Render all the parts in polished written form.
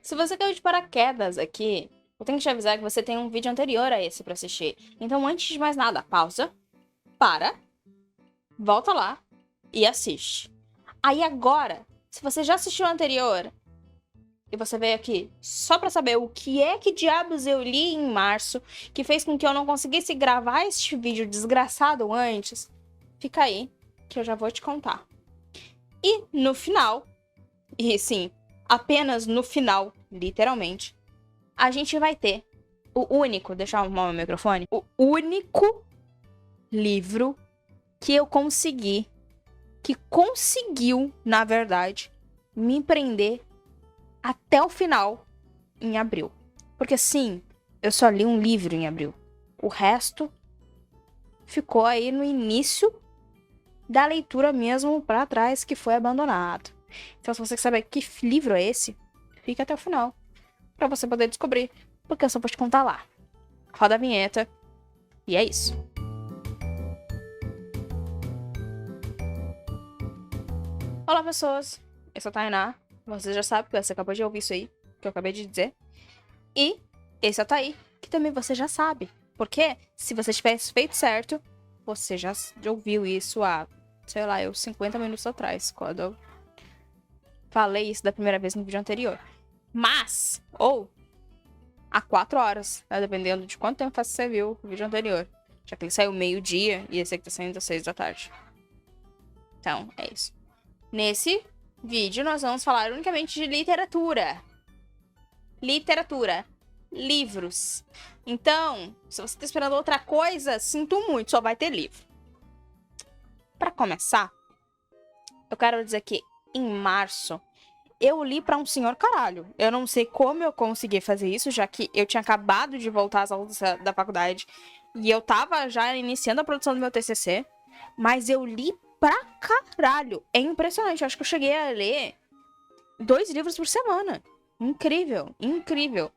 Se você caiu de paraquedas aqui, eu tenho que te avisar que você tem um vídeo anterior a esse pra assistir. Então, antes de mais nada, pausa, para, volta lá e assiste. Aí agora, se você já assistiu o anterior e você veio aqui só pra saber o que é que diabos eu li em março, que fez com que eu não conseguisse gravar este vídeo desgraçado antes, fica aí que eu já vou te contar. E no final, e sim, apenas no final, literalmente, a gente vai ter o único, deixa eu arrumar o meu microfone, o único livro que eu consegui, que conseguiu, na verdade, me prender até o final em abril. Porque sim, eu só li um livro em abril. O resto ficou aí no início da leitura mesmo pra trás, que foi abandonado. Então, se você quer saber que livro é esse, fica até o final pra você poder descobrir, porque eu só vou te contar lá. Roda a vinheta e é isso. Olá, pessoas. Eu sou a Tainá. Você já sabe, porque você acabou de ouvir isso aí, que eu acabei de dizer. E esse é o Thaí, que também você já sabe. Porque se você tivesse feito certo, você já ouviu isso há, sei lá, 50 minutos atrás, quando eu falei isso da primeira vez no vídeo anterior. Mas, ou há 4 horas, né, dependendo de quanto tempo você viu o vídeo anterior. Já que ele saiu meio-dia e esse aqui tá saindo às 6 da tarde. Então, é isso. Nesse vídeo, nós vamos falar unicamente de literatura. Literatura. Livros. Então, se você tá esperando outra coisa, sinto muito, só vai ter livro. Pra começar, eu quero dizer que em março, eu li pra um senhor caralho. Eu não sei como eu consegui fazer isso, já que eu tinha acabado de voltar às aulas da faculdade e eu tava já iniciando a produção do meu TCC, mas eu li pra caralho. É impressionante, eu acho que eu cheguei a ler 2 livros por semana. Incrível, incrível.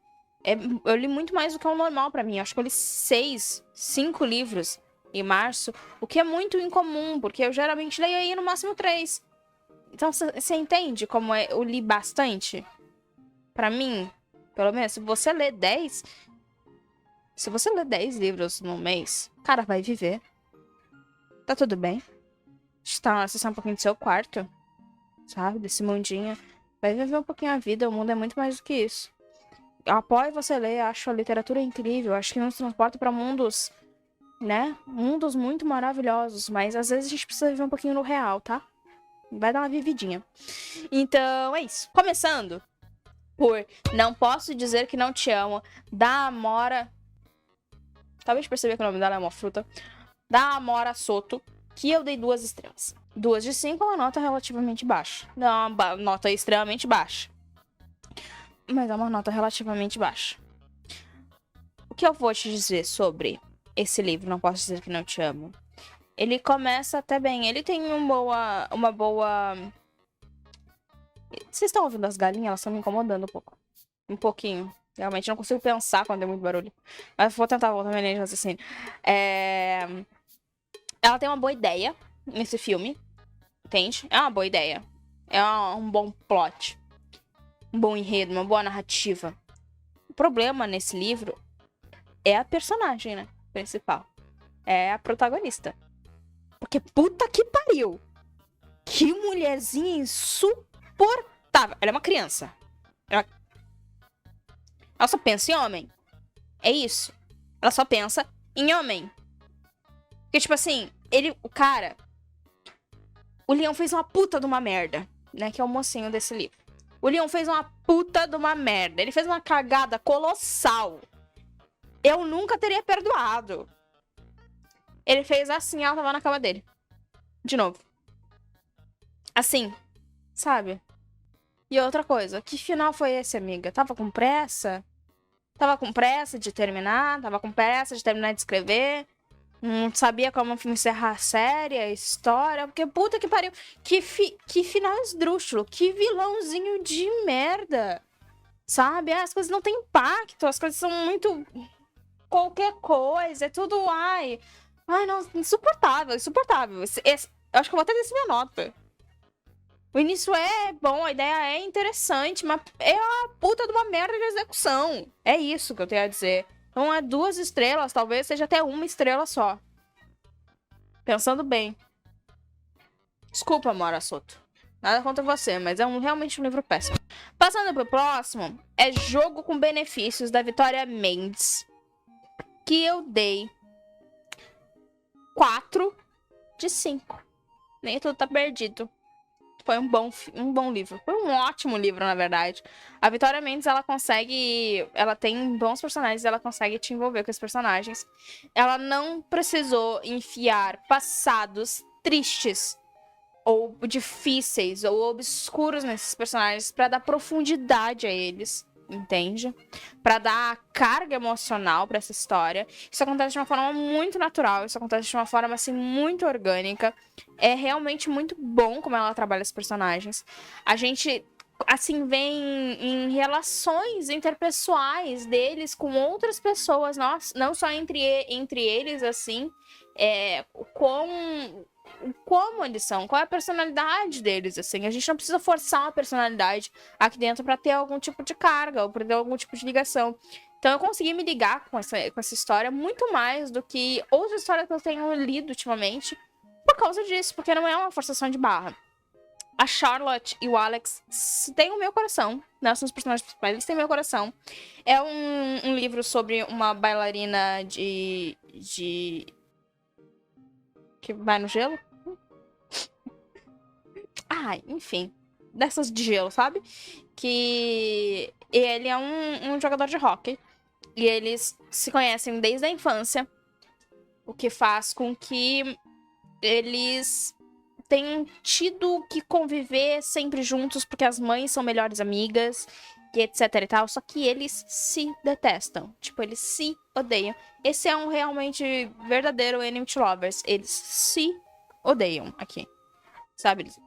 Eu li muito mais do que o normal pra mim. Acho que eu li 5 livros em março, o que é muito incomum, porque eu geralmente leio aí no máximo 3. Então, você entende como eu li bastante? Pra mim, pelo menos, se você ler 10 livros no mês, cara, vai viver. Tá tudo bem. Está acessando um pouquinho do seu quarto, sabe? Desse mundinho. Vai viver um pouquinho a vida, o mundo é muito mais do que isso. Eu apoio você ler, acho a literatura incrível, acho que nos transporta pra mundos, né? Mundos muito maravilhosos, mas às vezes a gente precisa viver um pouquinho no real, tá? Vai dar uma vividinha. Então, é isso. Começando por Não Posso Dizer Que Não Te Amo, da Amora... Talvez perceber que o nome dela é uma fruta. Da Amora Soto, que eu dei 2 estrelas. 2 de 5 é uma nota relativamente baixa. Não é uma nota extremamente baixa, mas é uma nota relativamente baixa. O que eu vou te dizer sobre esse livro, Não Posso Dizer Que Não Te Amo? Ele começa até bem. Ele tem uma boa... Vocês estão ouvindo as galinhas? Elas estão me incomodando um pouco. Um pouquinho. Realmente não consigo pensar quando tem muito barulho. Mas vou tentar voltar minha linha de raciocínio. Ela tem uma boa ideia nesse filme. Entende? É uma boa ideia. É um bom plot. Um bom enredo, uma boa narrativa. O problema nesse livro é a personagem, né? Principal. É a protagonista. Porque puta que pariu. Que mulherzinha insuportável. Ela é uma criança. Ela só pensa em homem. É isso. Ela só pensa em homem. Porque, tipo assim, o cara... O Leão fez uma puta de uma merda, né? Que é o mocinho desse livro. O Leão fez uma puta de uma merda. Ele fez uma cagada colossal. Eu nunca teria perdoado. Ele fez assim, ela tava na cama dele. De novo. Assim, sabe? E outra coisa, que final foi esse, amiga? Tava com pressa? Tava com pressa de terminar? Tava com pressa de terminar de escrever? Não sabia como encerrar a série, a história? Porque puta que pariu. Que final esdrúxulo. Que vilãozinho de merda. Sabe? As coisas não têm impacto. As coisas são muito... Qualquer coisa. É tudo... Ai, não. Insuportável, insuportável. Eu acho que eu vou até descer minha nota. O início é bom, a ideia é interessante, mas é uma puta de uma merda de execução. É isso que eu tenho a dizer. Então é 2 estrelas, talvez seja até 1 estrela só. Pensando bem. Desculpa, Mora Soto. Nada contra você, mas é realmente um livro péssimo. Passando pro próximo, é Jogo com Benefícios, da Vitória Mendes. Que eu dei 4 de 5. Nem tudo tá perdido. Foi um bom livro. Foi um ótimo livro, na verdade. A Vitória Mendes, ela consegue... Ela tem bons personagens, ela consegue te envolver com esses personagens. Ela não precisou enfiar passados tristes ou difíceis ou obscuros nesses personagens pra dar profundidade a eles, entende? Pra dar carga emocional pra essa história. Isso acontece de uma forma muito natural, isso acontece de uma forma assim muito orgânica. É realmente muito bom como ela trabalha os personagens. A gente assim vem em relações interpessoais deles com outras pessoas, não só entre eles assim, como eles são, qual é a personalidade deles, assim. A gente não precisa forçar uma personalidade aqui dentro pra ter algum tipo de carga ou pra ter algum tipo de ligação. Então eu consegui me ligar com essa história muito mais do que outras histórias que eu tenho lido ultimamente por causa disso, porque não é uma forçação de barra. A Charlotte e o Alex têm o meu coração, né? São os personagens principais, eles têm meu coração. É um livro sobre uma bailarina que vai no gelo? Ah, enfim. Dessas de gelo, sabe? Que ele é um jogador de hóquei. E eles se conhecem desde a infância. O que faz com que eles tenham tido que conviver sempre juntos, porque as mães são melhores amigas, e etc e tal. Só que eles se detestam. Tipo, eles se odeiam. Esse é um realmente verdadeiro Enemy to Lovers. Eles se odeiam aqui. Sabe? Eles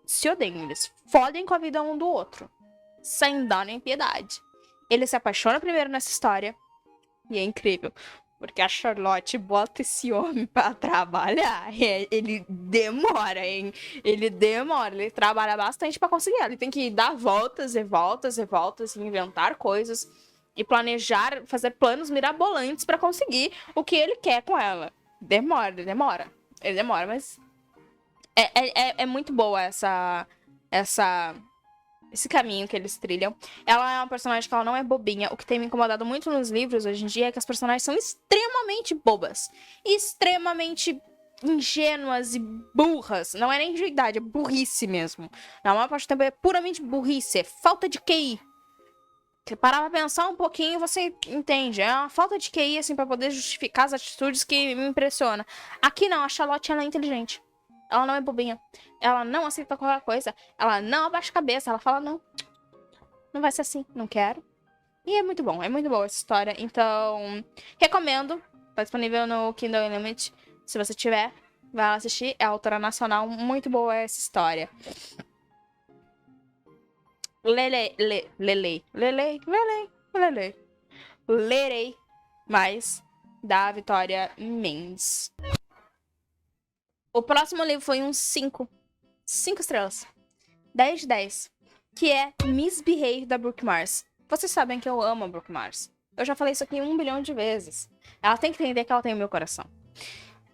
se odeiam. Eles fodem com a vida um do outro. Sem dó nem piedade. Ele se apaixona primeiro nessa história. E é incrível. Porque a Charlotte bota esse homem pra trabalhar. Ele demora, hein? Ele demora. Ele trabalha bastante pra conseguir. Ele tem que dar voltas e voltas e voltas, e inventar coisas e planejar, fazer planos mirabolantes pra conseguir o que ele quer com ela. Demora, ele demora. Ele demora, mas é muito boa esse caminho que eles trilham. Ela é uma personagem que ela não é bobinha. O que tem me incomodado muito nos livros hoje em dia é que as personagens são extremamente bobas. Extremamente ingênuas e burras. Não é nem de idade, é burrice mesmo. Na maior parte do tempo é puramente burrice. É falta de QI. Você parar pra pensar um pouquinho, você entende. É uma falta de QI, assim, pra poder justificar as atitudes que me impressiona. Aqui não, a Charlotte, ela é inteligente. Ela não é bobinha. Ela não aceita qualquer coisa. Ela não abaixa a cabeça. Ela fala, não. Não vai ser assim. Não quero. E é muito bom. É muito boa essa história. Então, recomendo. Tá disponível no Kindle Unlimited. Se você tiver, vai lá assistir. É a autora nacional. Muito boa essa história. Lerei mais da Vitória Mendes. O próximo livro foi um 5 estrelas. 10 de 10. Que é Misbehave, da Brooke Mars. Vocês sabem que eu amo a Brooke Mars. Eu já falei isso aqui 1 bilhão de vezes. Ela tem que entender que ela tem o meu coração.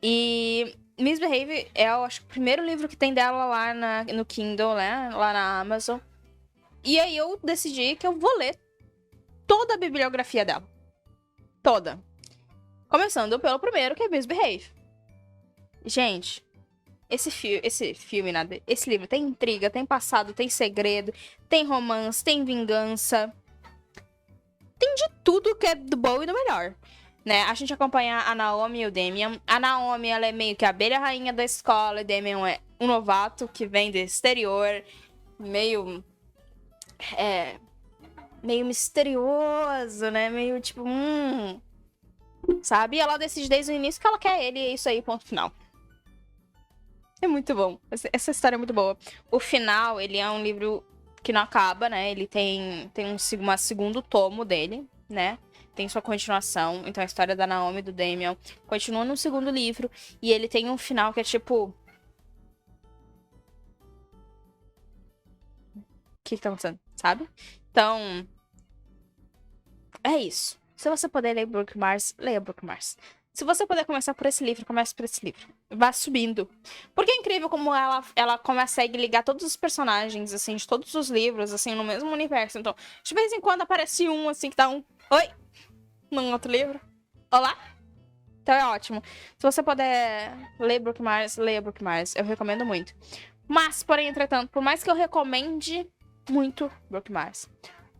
E Misbehave é, eu acho, o primeiro livro que tem dela lá no Kindle, né? Lá na Amazon. E aí eu decidi que eu vou ler toda a bibliografia dela. Toda. Começando pelo primeiro, que é Misbehave. Gente, esse livro tem intriga, tem passado, tem segredo, tem romance, tem vingança. Tem de tudo que é do bom e do melhor. Né? A gente acompanha a Naomi e o Damian. A Naomi, ela é meio que a abelha rainha da escola. E Damian é um novato que vem do exterior. Meio misterioso, né? Meio tipo, sabe? E ela decide desde o início que ela quer ele. E é isso aí, ponto final. É muito bom. Essa história é muito boa. O final, ele é um livro que não acaba, né? Ele tem um segundo tomo dele, né? Tem sua continuação. Então a história da Naomi e do Damian continua no segundo livro. E ele tem um final que é tipo... que tá acontecendo, sabe? Então, é isso. Se você puder ler Brooke Mars, leia Brooke Mars. Se você puder começar por esse livro, comece por esse livro. Vá subindo. Porque é incrível como ela consegue ligar todos os personagens, assim, de todos os livros, assim, no mesmo universo. Então, de vez em quando aparece um, assim, que dá um oi num outro livro. Olá! Então é ótimo. Se você puder ler Brooke Mars, leia Brooke Mars. Eu recomendo muito. Mas, porém, entretanto, por mais que eu recomende muito Brooke Mars,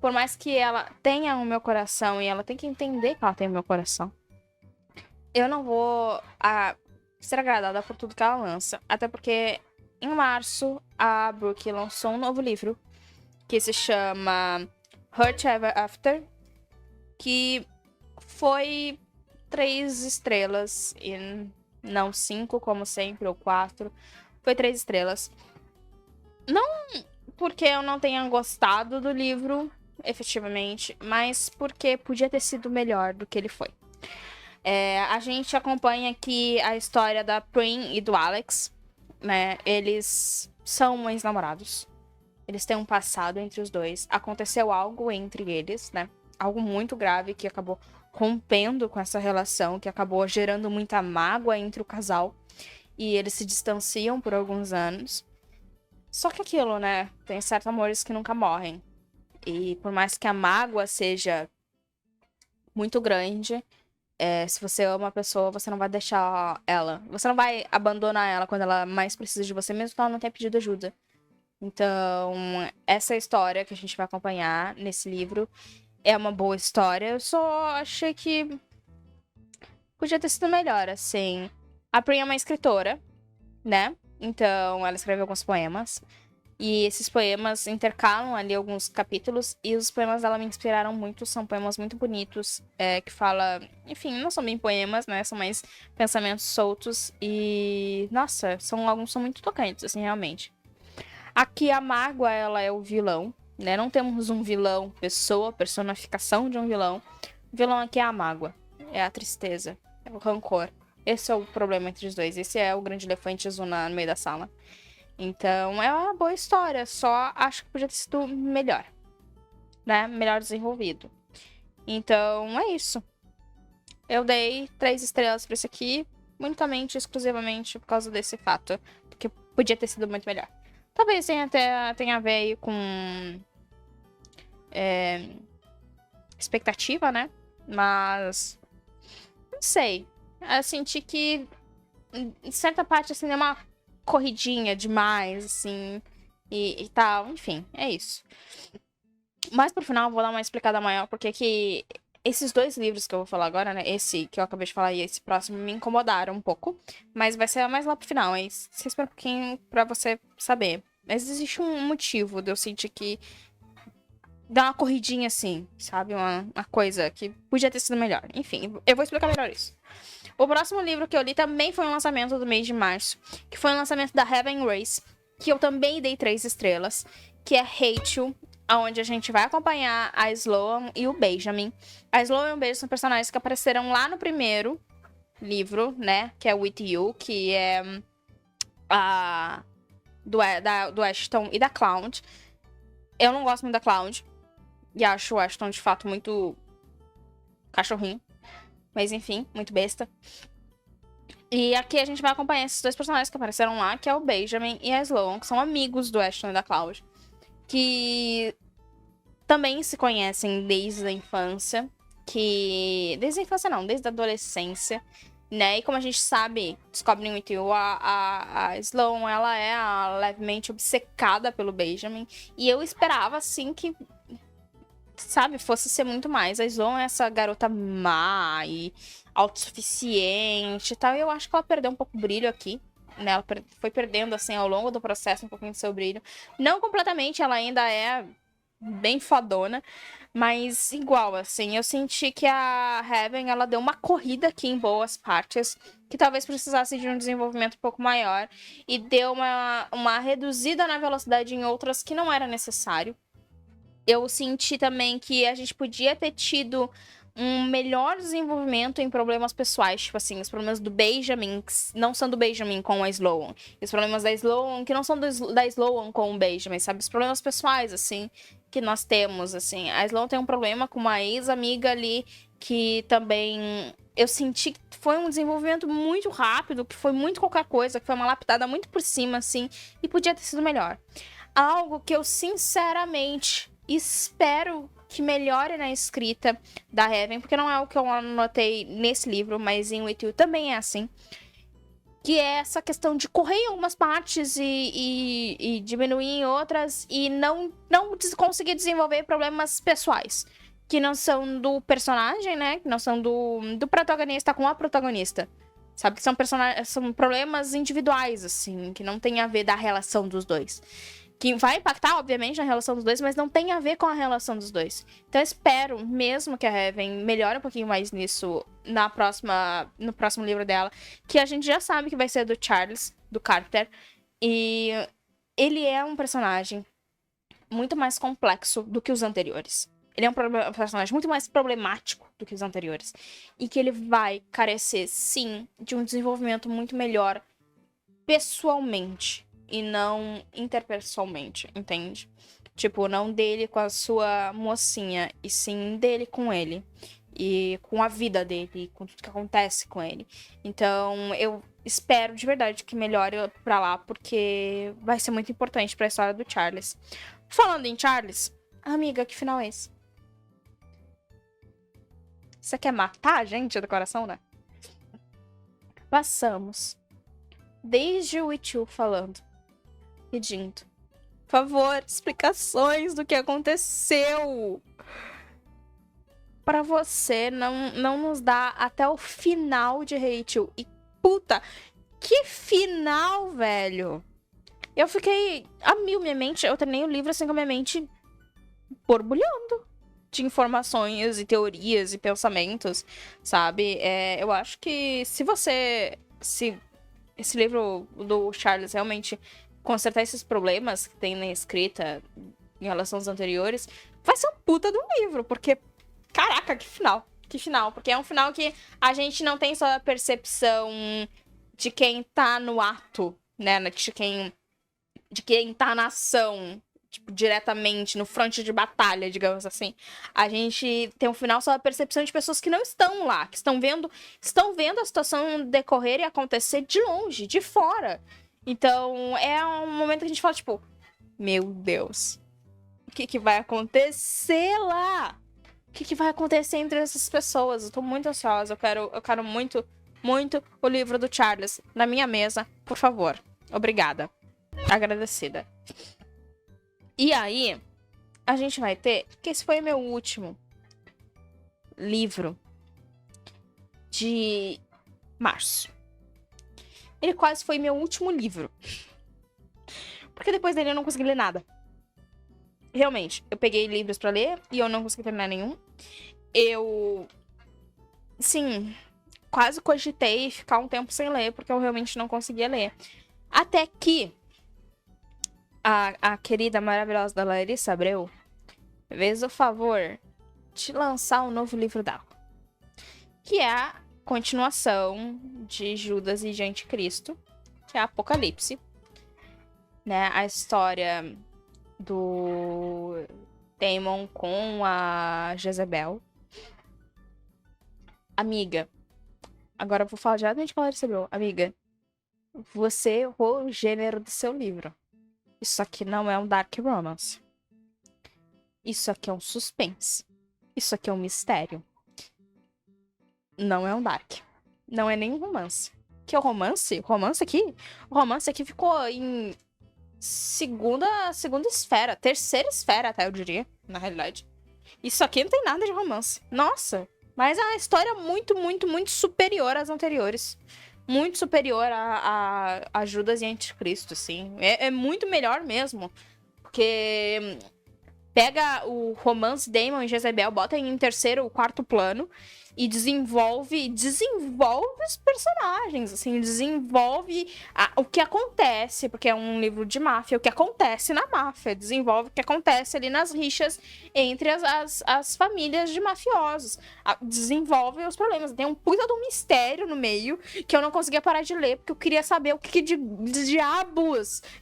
por mais que ela tenha o meu coração e ela tem que entender que ela tem o meu coração, eu não vou ser agradada por tudo que ela lança. Até porque, em março, a Brooke lançou um novo livro que se chama Hurt Ever After, que foi 3 estrelas e não 5, como sempre, ou 4. Foi 3 estrelas. Não porque eu não tenha gostado do livro, efetivamente, mas porque podia ter sido melhor do que ele foi. A gente acompanha aqui a história da Prim e do Alex, né? Eles são ex-namorados. Eles têm um passado entre os dois. Aconteceu algo entre eles, né? Algo muito grave que acabou rompendo com essa relação, que acabou gerando muita mágoa entre o casal. E eles se distanciam por alguns anos. Só que aquilo, né? Tem certos amores que nunca morrem. E por mais que a mágoa seja muito grande, se você ama a pessoa, você não vai deixar ela. Você não vai abandonar ela quando ela mais precisa de você, mesmo que ela não tenha pedido ajuda. Então, essa história que a gente vai acompanhar nesse livro é uma boa história. Eu só achei que podia ter sido melhor, assim. A Prim é uma escritora, né? Então, ela escreve alguns poemas. E esses poemas intercalam ali alguns capítulos. E os poemas dela me inspiraram muito. São poemas muito bonitos. Que fala... Enfim, não são bem poemas, né? São mais pensamentos soltos. E... Nossa, alguns são muito tocantes, assim, realmente. Aqui a mágoa, ela é o vilão, né? Não temos um vilão, personificação de um vilão. O vilão aqui é a mágoa. É a tristeza. É o rancor. Esse é o problema entre os dois. Esse é o grande elefante azul no meio da sala. Então, é uma boa história. Só acho que podia ter sido melhor. Né? Melhor desenvolvido. Então, é isso. Eu dei 3 estrelas pra esse aqui. Unicamente, exclusivamente por causa desse fato. Porque podia ter sido muito melhor. Talvez tenha a ver aí com expectativa, né? Mas não sei. Eu senti que em certa parte, assim, é uma corridinha demais, assim, e tal. Enfim, é isso. Mas pro final eu vou dar uma explicada maior, porque que esses 2 livros que eu vou falar agora, né? Esse que eu acabei de falar e esse próximo me incomodaram um pouco. Mas vai ser mais lá pro final, aí você espera um pouquinho pra você saber. Mas existe um motivo de eu sentir que dá uma corridinha assim, sabe? Uma coisa que podia ter sido melhor. Enfim, eu vou explicar melhor isso. O próximo livro que eu li também foi um lançamento do mês de março, que foi um lançamento da Heaven Race, que eu também dei 3 estrelas, que é Rachel, onde a gente vai acompanhar a Sloan e o Benjamin. A Sloan e o Benjamin são personagens que apareceram lá no primeiro livro, né? Que é With You, que é do Ashton e da Cloud. Eu não gosto muito da Cloud. E acho o Ashton, de fato, muito cachorrinho. Mas enfim, muito besta. E aqui a gente vai acompanhar esses 2 personagens que apareceram lá, que é o Benjamin e a Sloan, que são amigos do Ashton e da Cloud. Que também se conhecem desde a infância. Desde a infância não, desde a adolescência. Né? E como a gente sabe, descobre em With You, a Sloan, ela é levemente obcecada pelo Benjamin. E eu esperava, assim, que, sabe, fosse ser muito mais. A Sloan é essa garota má e autossuficiente e tal. E eu acho que ela perdeu um pouco o brilho aqui. Né? Ela foi perdendo, assim, ao longo do processo um pouquinho do seu brilho. Não completamente, ela ainda é bem fodona. Mas igual, assim, eu senti que a Heaven, ela deu uma corrida aqui em boas partes, que talvez precisasse de um desenvolvimento um pouco maior, e deu uma reduzida na velocidade em outras que não era necessário. Eu senti também que a gente podia ter tido um melhor desenvolvimento em problemas pessoais, tipo assim, os problemas do Benjamin, que não são do Benjamin com a Sloan, e os problemas da Sloan, que não são da Sloan com o Benjamin, sabe? Os problemas pessoais, assim, que nós temos, assim. A Sloan tem um problema com uma ex-amiga ali, que também eu senti que foi um desenvolvimento muito rápido, que foi muito qualquer coisa, que foi uma lapidada muito por cima, assim, e podia ter sido melhor. Algo que eu, sinceramente, espero que melhore na escrita da Heaven, porque não é o que eu anotei nesse livro, mas em With You também é assim. Que é essa questão de correr em algumas partes e diminuir em outras e não conseguir desenvolver problemas pessoais. Que não são do personagem, né? Que não são do protagonista com a protagonista. Sabe? Que são problemas individuais, assim, que não tem a ver da relação dos dois. Que vai impactar, obviamente, na relação dos dois, mas não tem a ver com a relação dos dois. Então eu espero, mesmo que a Heaven melhore um pouquinho mais nisso no próximo livro dela, que a gente já sabe que vai ser do Charles, do Carter, e ele é um personagem muito mais complexo do que os anteriores. Ele é um personagem muito mais problemático do que os anteriores. E que ele vai carecer, sim, de um desenvolvimento muito melhor pessoalmente e não interpessoalmente, entende? Tipo, não dele com a sua mocinha, e sim dele com ele. E com a vida dele, com tudo que acontece com ele. Então, eu espero de verdade que melhore pra lá, porque vai ser muito importante pra história do Charles. Falando em Charles, amiga, que final é esse? Você quer matar a gente do coração, né? Passamos desde o Wichu falando, pedindo, por favor, explicações do que aconteceu. Pra você não nos dá até o final de Rachel. E puta, que final, velho. Eu fiquei a mil, minha mente, eu terminei o livro assim com a minha mente borbulhando de informações e teorias e pensamentos, sabe? Eu acho que se esse livro do Charles realmente consertar esses problemas que tem na escrita em relação aos anteriores, vai ser um puta de um livro, porque, caraca, que final. Que final, porque é um final que a gente não tem só a percepção de quem tá no ato, né, de quem tá na ação, tipo, diretamente no fronte de batalha, digamos assim. A gente tem um final só a percepção de pessoas que não estão lá, que estão vendo a situação decorrer e acontecer de longe, de fora. Então, é um momento que a gente fala, tipo, meu Deus, o que vai acontecer lá? O que vai acontecer entre essas pessoas? Eu tô muito ansiosa, eu quero muito, muito o livro do Charles na minha mesa, por favor. Obrigada. Agradecida. E aí, a gente vai ter, que esse foi meu último livro de março. Ele quase foi meu último livro. Porque depois dele eu não consegui ler nada. Realmente, eu peguei livros pra ler e eu não consegui terminar nenhum. Eu, sim, quase cogitei ficar um tempo sem ler, porque eu realmente não conseguia ler. Até que a querida, maravilhosa da Larissa Abreu fez o favor de lançar um novo livro dela. Que é a continuação de Judas e de Anticristo, que é Apocalipse. Né? A história do Daemon com a Jezebel. Amiga, agora eu vou falar diretamente com a Larissa Abreu. Amiga, você errou o gênero do seu livro. Isso aqui não é um dark romance. Isso aqui é um suspense. Isso aqui é um mistério. Não é um dark. Não é nem um romance. Que é o romance? O romance aqui ficou em segunda esfera. Terceira esfera, até eu diria, na realidade. Isso aqui não tem nada de romance. Nossa! Mas a história é muito, muito, muito superior às anteriores. Muito superior a Judas e Anticristo, assim. É muito melhor mesmo. Porque pega o romance Daemon e Jezebel, bota em terceiro ou quarto plano e desenvolve os personagens, assim, desenvolve o que acontece, porque é um livro de máfia, o que acontece na máfia, desenvolve o que acontece ali nas rixas entre as famílias de mafiosos, desenvolve os problemas. Tem um puta de um mistério no meio que eu não conseguia parar de ler, porque eu queria saber o que de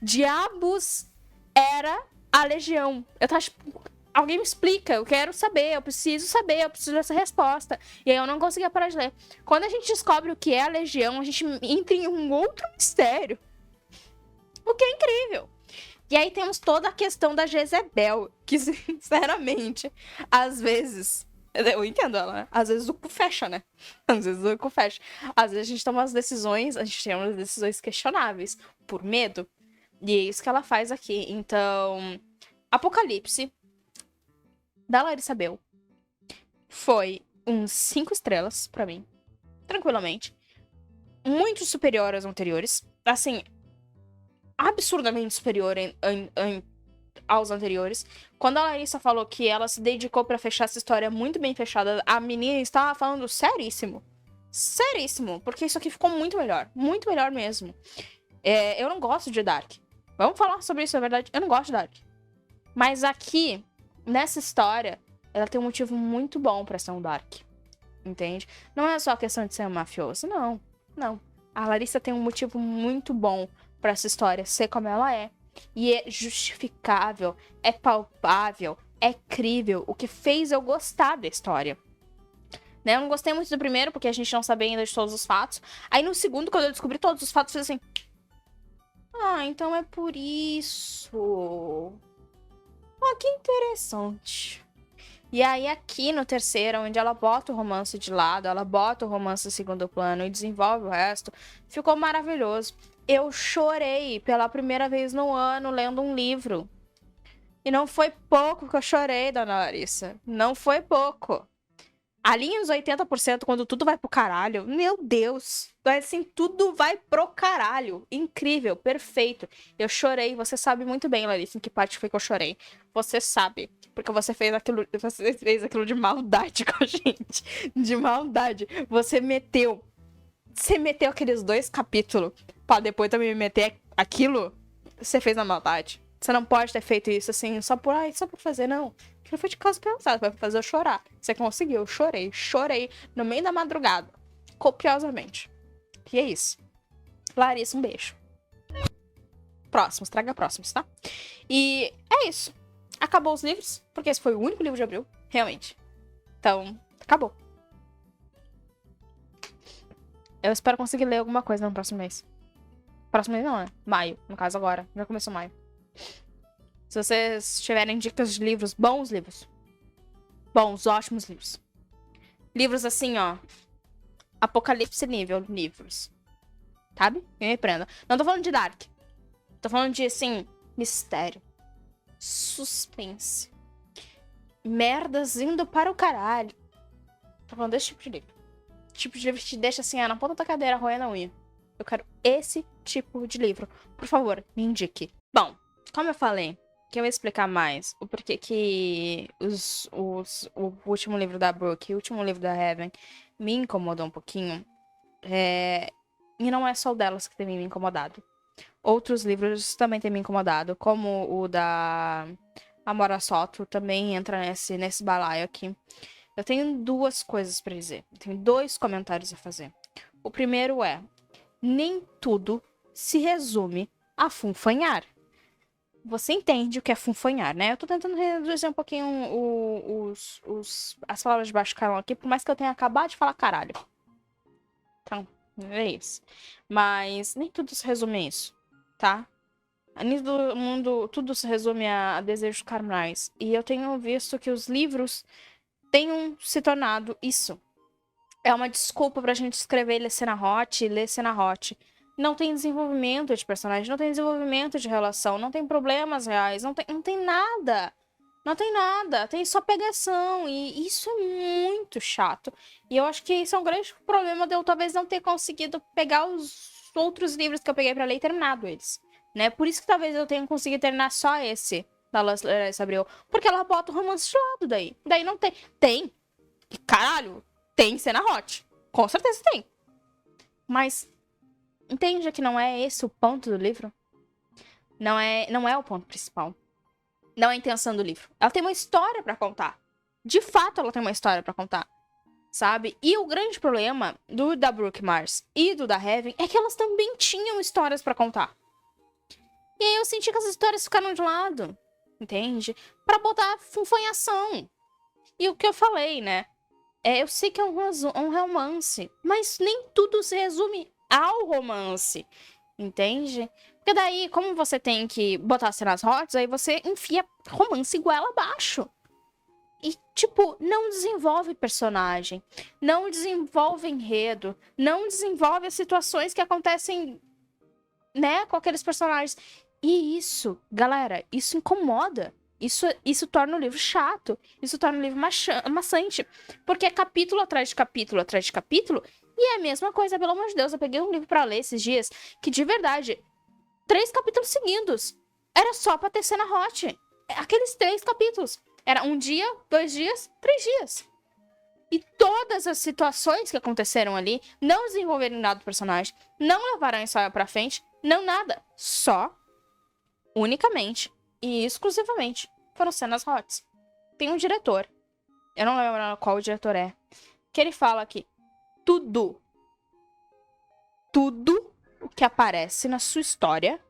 diabos era a Legião. Eu tava tipo, alguém me explica, eu quero saber, eu preciso dessa resposta. E aí eu não conseguia parar de ler. Quando a gente descobre o que é a Legião, a gente entra em um outro mistério. O que é incrível. E aí temos toda a questão da Jezebel, que sinceramente, às vezes... Eu entendo ela, né? Às vezes o cu fecha, né? Às vezes o cu fecha. Às vezes a gente toma umas decisões questionáveis por medo. E é isso que ela faz aqui. Então, Apocalipse, da Larissa Bell, foi uns 5 estrelas pra mim. Tranquilamente. Muito superior às anteriores. Assim, absurdamente superior aos anteriores. Quando a Larissa falou que ela se dedicou pra fechar essa história muito bem fechada, a menina estava falando seríssimo. Seríssimo. Porque isso aqui ficou muito melhor. Muito melhor mesmo. Eu não gosto de Dark. Vamos falar sobre isso, é verdade. Eu não gosto de Dark. Mas aqui, nessa história, ela tem um motivo muito bom pra ser um Dark. Entende? Não é só a questão de ser um mafioso. Não. Não. A Larissa tem um motivo muito bom pra essa história ser como ela é. E é justificável, é palpável, é crível. O que fez eu gostar da história. Né? Eu não gostei muito do primeiro, porque a gente não sabia ainda de todos os fatos. Aí no segundo, quando eu descobri todos os fatos, eu fiz assim... Ah, então é por isso. Ah, que interessante. E aí aqui no terceiro, onde ela bota o romance de lado, ela bota o romance em segundo plano e desenvolve o resto, ficou maravilhoso. Eu chorei pela primeira vez no ano lendo um livro. E não foi pouco que eu chorei, dona Larissa. Não foi pouco. Ali uns 80%, quando tudo vai pro caralho, meu Deus, assim, tudo vai pro caralho. Incrível, perfeito. Eu chorei, você sabe muito bem, Larissa, em que parte foi que eu chorei. Você sabe, porque você fez aquilo de maldade com a gente. De maldade. Você meteu aqueles 2 capítulos pra depois também meter aquilo. Você fez na maldade. Você não pode ter feito isso assim, só por fazer, não. Aquilo foi de causa pensada, pra fazer eu chorar. Você conseguiu, eu chorei no meio da madrugada. Copiosamente. E é isso. Larissa, um beijo. Próximos, traga próximos, tá? E é isso. Acabou os livros, porque esse foi o único livro de abril, realmente. Então, acabou. Eu espero conseguir ler alguma coisa no próximo mês. Próximo mês não, né? Maio, no caso agora. Já começou maio. Se vocês tiverem dicas de livros, bons livros. Bons, ótimos livros. Livros assim, ó. Apocalipse nível livros. Sabe? Me prenda. Não tô falando de Dark. Tô falando de, assim, mistério. Suspense. Merdas indo para o caralho. Tô falando desse tipo de livro. Tipo de livro que te deixa assim, na ponta da cadeira, roendo a unha. Eu quero esse tipo de livro. Por favor, me indique. Bom, como eu falei, que eu ia explicar mais o porquê que o último livro da Brooke e o último livro da Heaven me incomodou um pouquinho. E não é só o delas que tem me incomodado. Outros livros também têm me incomodado, como o da Amora Soto, também entra nesse balaio aqui. Eu tenho 2 coisas pra dizer. Eu tenho 2 comentários a fazer. O primeiro é: nem tudo se resume a funfanhar. Você entende o que é funfanhar, né? Eu tô tentando reduzir um pouquinho as palavras de baixo calão aqui, por mais que eu tenha acabado de falar caralho. Então, é isso. Mas nem tudo se resume a isso, tá? Nisso do mundo, tudo se resume a desejos carnais. E eu tenho visto que os livros tenham se tornado isso. É uma desculpa pra gente escrever e ler cena hot. Não tem desenvolvimento de personagem, não tem desenvolvimento de relação, não tem problemas reais, não tem nada. Não tem nada, tem só pegação. E isso é muito chato. E eu acho que isso é um grande problema de eu talvez não ter conseguido pegar os outros livros que eu peguei pra ler e terminado eles. Né? Por isso que talvez eu tenha conseguido terminar só esse. da Larissa Abreu. Porque ela bota o romance de lado daí. Daí não tem. Tem. E caralho, tem cena hot. Com certeza tem. Mas entende que não é esse o ponto do livro? Não é o ponto principal. Não é a intenção do livro. Ela tem uma história pra contar. De fato, ela tem uma história pra contar. Sabe? E o grande problema da Brooke Mars e do da Heaven é que elas também tinham histórias pra contar. E aí eu senti que as histórias ficaram de lado. Entende? Pra botar funfanhação. E o que eu falei, né? Eu sei que é um romance, mas nem tudo se resume ao romance. Entende? Porque daí, como você tem que botar cenas hot, aí você enfia romance goela abaixo. E, tipo, não desenvolve personagem, não desenvolve enredo, não desenvolve as situações que acontecem, né, com aqueles personagens. E isso, galera, isso incomoda. Isso torna o livro chato. Isso torna o livro maçante. Porque é capítulo atrás de capítulo atrás de capítulo. E é a mesma coisa, pelo amor de Deus. Eu peguei um livro pra ler esses dias que, de verdade, 3 capítulos seguidos. Era só pra ter cena hot. Aqueles 3 capítulos. Era 1 dia, 2 dias, 3 dias. E todas as situações que aconteceram ali não desenvolveram nada do personagem. Não levaram a história pra frente. Não nada. Só, unicamente e exclusivamente foram cenas hot. Tem um diretor. Eu não lembro qual o diretor é. Que ele fala que tudo o que aparece na sua história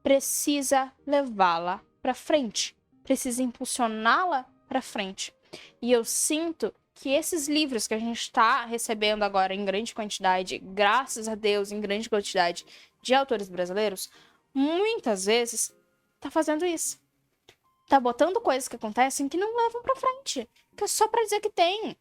precisa levá-la pra frente. Precisa impulsioná-la pra frente. E eu sinto que esses livros que a gente tá recebendo agora em grande quantidade, graças a Deus, em grande quantidade de autores brasileiros, muitas vezes tá fazendo isso. Tá botando coisas que acontecem que não levam pra frente. Que é só pra dizer que tem.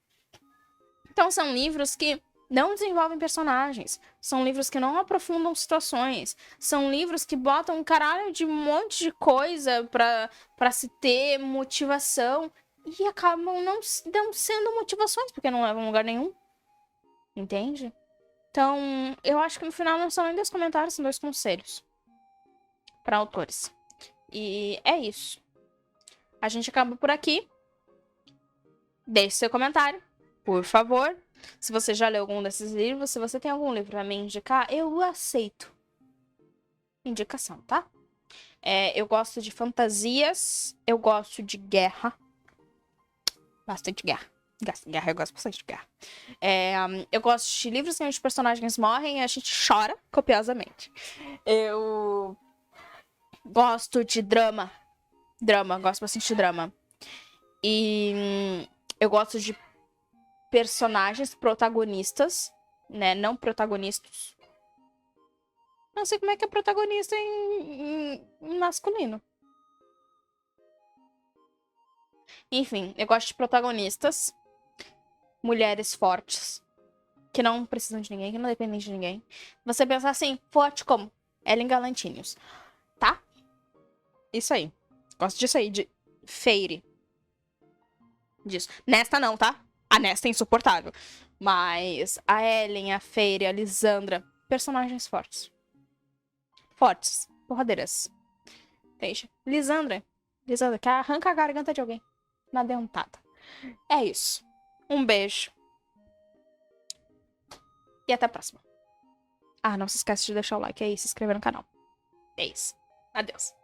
Então são livros que não desenvolvem personagens. São livros que não aprofundam situações. São livros que botam um caralho de um monte de coisa pra se ter motivação. E acabam não sendo motivações, porque não levam a lugar nenhum. Entende? Então, eu acho que no final não são nem 2 comentários, são 2 conselhos. Pra autores. E é isso. A gente acaba por aqui. Deixe seu comentário, por favor. Se você já leu algum desses livros, se você tem algum livro pra me indicar, eu aceito indicação, tá? Eu gosto de fantasias, eu gosto de guerra. Bastante guerra. Guerra, eu gosto bastante de guerra. Eu gosto de livros em onde personagens morrem e a gente chora copiosamente. Eu gosto de drama. Gosto bastante de drama. E eu gosto de personagens protagonistas, né? Não protagonistas. Não sei como é que é protagonista em masculino. Enfim, eu gosto de protagonistas. Mulheres fortes. Que não precisam de ninguém, que não dependem de ninguém. Você pensar assim, forte como? Ellen Galantinhos. Tá? Isso aí. Gosto disso aí, de Fairy. Disso. Nesta não, tá? A Nesta é insuportável. Mas a Ellen, a Fairy, a Lisandra, personagens fortes. Fortes. Porradeiras. Entende? Lisandra, que arranca a garganta de alguém. Na dentada. É isso. Um beijo. E até a próxima. Ah, não se esquece de deixar o like aí e se inscrever no canal. É isso. Adeus.